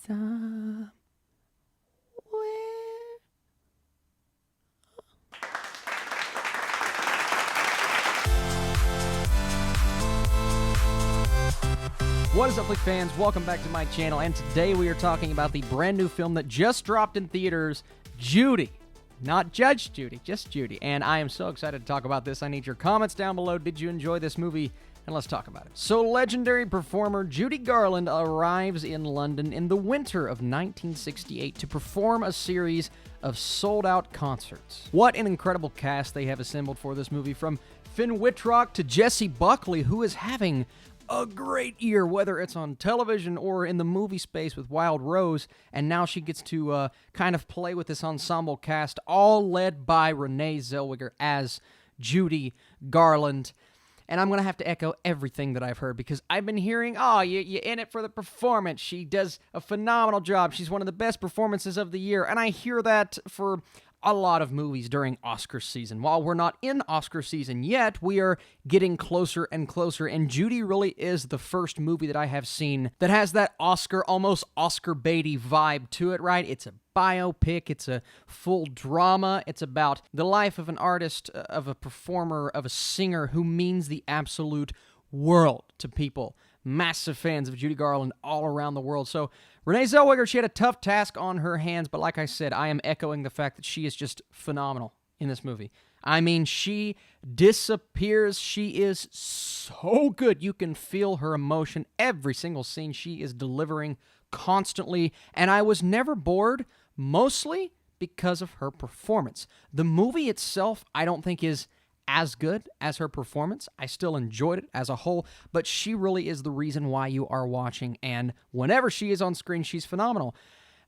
somewhere. What is up, Flick fans? Welcome back to my channel, and today we are talking about the brand new film that just dropped in theaters, Judy. Not Judge Judy, just Judy. And I am so excited to talk about this. I need your comments down below. Did you enjoy this movie? And let's talk about it. So, legendary performer Judy Garland arrives in London in the winter of 1968 to perform a series of sold-out concerts. What an incredible cast they have assembled for this movie, from Finn Wittrock to Jessie Buckley, who is having a great year, whether it's on television or in the movie space with Wild Rose, and now she gets to kind of play with this ensemble cast, all led by Renée Zellweger as Judy Garland. And I'm going to have to echo everything that I've heard, because I've been hearing, oh, you're in it for the performance. She does a phenomenal job. She's one of the best performances of the year. And I hear that for a lot of movies during Oscar season. While we're not in Oscar season yet, we are getting closer and closer, and Judy really is the first movie that I have seen that has that Oscar, almost Oscar baity vibe to it, right? It's a biopic, it's a full drama, it's about the life of an artist, of a performer, of a singer who means the absolute world to people. Massive fans of Judy Garland all around the world. So Renée Zellweger, she had a tough task on her hands, but like I said, I am echoing the fact that she is just phenomenal in this movie. I mean, she disappears. She is so good. You can feel her emotion every single scene she is delivering constantly, and I was never bored, mostly because of her performance. The movie itself, I don't think is as good as her performance. I still enjoyed it as a whole, but she really is the reason why you are watching, and whenever she is on screen, she's phenomenal.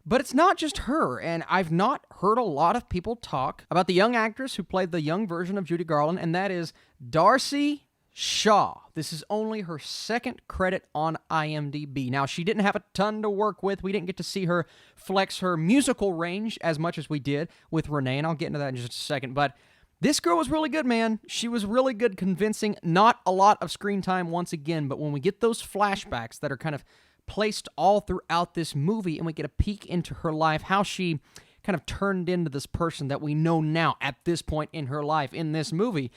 But it's not just her, and I've not heard a lot of people talk about the young actress who played the young version of Judy Garland, and that is Darcy Shaw. This is only her second credit on IMDb. Now, she didn't have a ton to work with. We didn't get to see her flex her musical range as much as we did with Renée, and I'll get into that in just a second, but this girl was really good, man. She was really good, convincing. Not a lot of screen time once again, but when we get those flashbacks that are kind of placed all throughout this movie and we get a peek into her life, how she kind of turned into this person that we know now at this point in her life in this movie,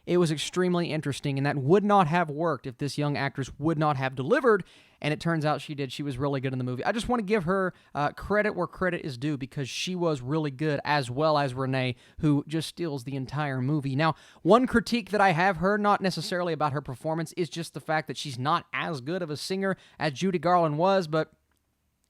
it was extremely interesting, and that would not have worked if this young actress would not have delivered, and it turns out she did. She was really good in the movie. I just want to give her credit where credit is due, because she was really good, as well as Renée, who just steals the entire movie. Now, one critique that I have heard, not necessarily about her performance, is just the fact that she's not as good of a singer as Judy Garland was, but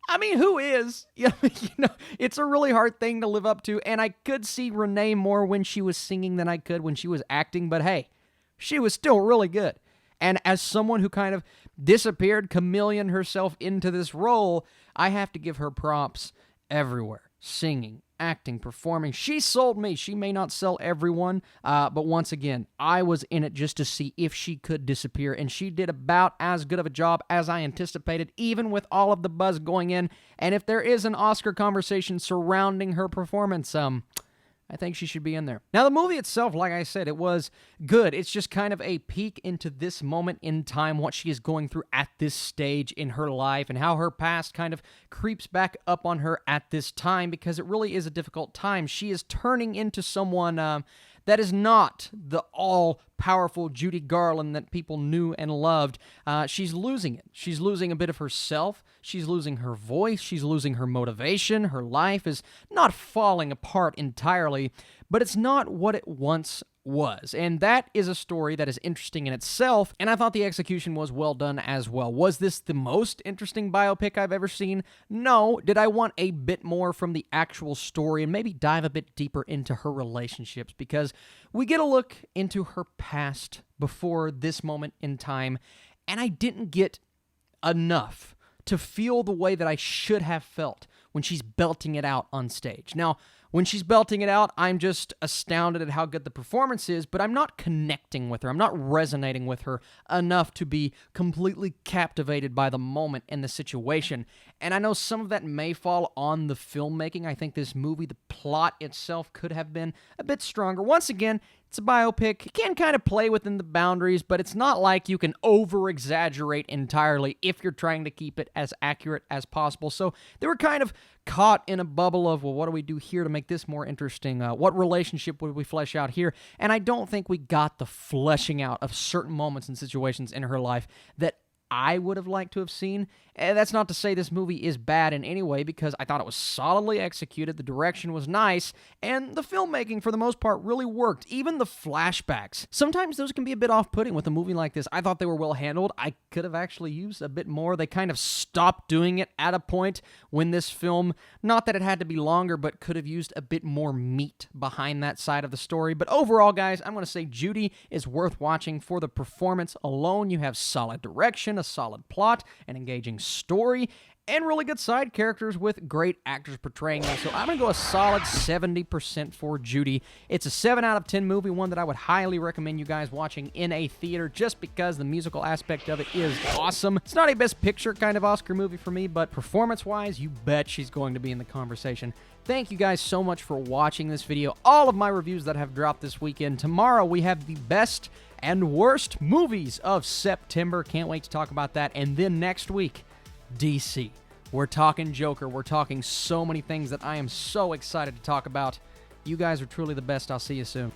I mean, who is? You know, it's a really hard thing to live up to, and I could see Renée more when she was singing than I could when she was acting, but hey, she was still really good. And as someone who kind of disappeared, chameleoned herself into this role, I have to give her props everywhere. Singing, acting, performing. She sold me. She may not sell everyone, but once again, I was in it just to see if she could disappear, and she did about as good of a job as I anticipated, even with all of the buzz going in. And if there is an Oscar conversation surrounding her performance, I think she should be in there. Now, the movie itself, like I said, it was good. It's just kind of a peek into this moment in time, what she is going through at this stage in her life, and how her past kind of creeps back up on her at this time, because it really is a difficult time. She is turning into someone that is not the all-powerful Judy Garland that people knew and loved. She's losing it. She's losing a bit of herself. She's losing her voice. She's losing her motivation. Her life is not falling apart entirely, but it's not what it once was. And that is a story that is interesting in itself, and I thought the execution was well done as well. Was this the most interesting biopic I've ever seen? No. Did I want a bit more from the actual story and maybe dive a bit deeper into her relationships? Because we get a look into her past before this moment in time, and I didn't get enough to feel the way that I should have felt when she's belting it out on stage. Now, When she's belting it out, I'm just astounded at how good the performance is, but I'm not connecting with her. I'm not resonating with her enough to be completely captivated by the moment and the situation. And I know some of that may fall on the filmmaking. I think this movie, the plot itself, could have been a bit stronger. Once again, it's a biopic. You can kind of play within the boundaries, but it's not like you can over-exaggerate entirely if you're trying to keep it as accurate as possible. So they were kind of caught in a bubble of, well, what do we do here to make this more interesting? What relationship would we flesh out here? And I don't think we got the fleshing out of certain moments and situations in her life that I would have liked to have seen. And that's not to say this movie is bad in any way, because I thought it was solidly executed, the direction was nice, and the filmmaking, for the most part, really worked. Even the flashbacks. Sometimes those can be a bit off-putting with a movie like this. I thought they were well handled. I could have actually used a bit more. They kind of stopped doing it at a point when this film, not that it had to be longer, but could have used a bit more meat behind that side of the story. But overall, guys, I'm going to say Judy is worth watching for the performance alone. You have solid direction, a solid plot, an engaging story, and really good side characters with great actors portraying them. So I'm going to go a solid 70% for Judy. It's a 7 out of 10 movie, one that I would highly recommend you guys watching in a theater just because the musical aspect of it is awesome. It's not a Best Picture kind of Oscar movie for me, but performance-wise, you bet she's going to be in the conversation. Thank you guys so much for watching this video. All of my reviews that have dropped this weekend. Tomorrow we have the best and worst movies of September. Can't wait to talk about that. And then next week, DC. We're talking Joker. We're talking so many things that I am so excited to talk about. You guys are truly the best. I'll see you soon.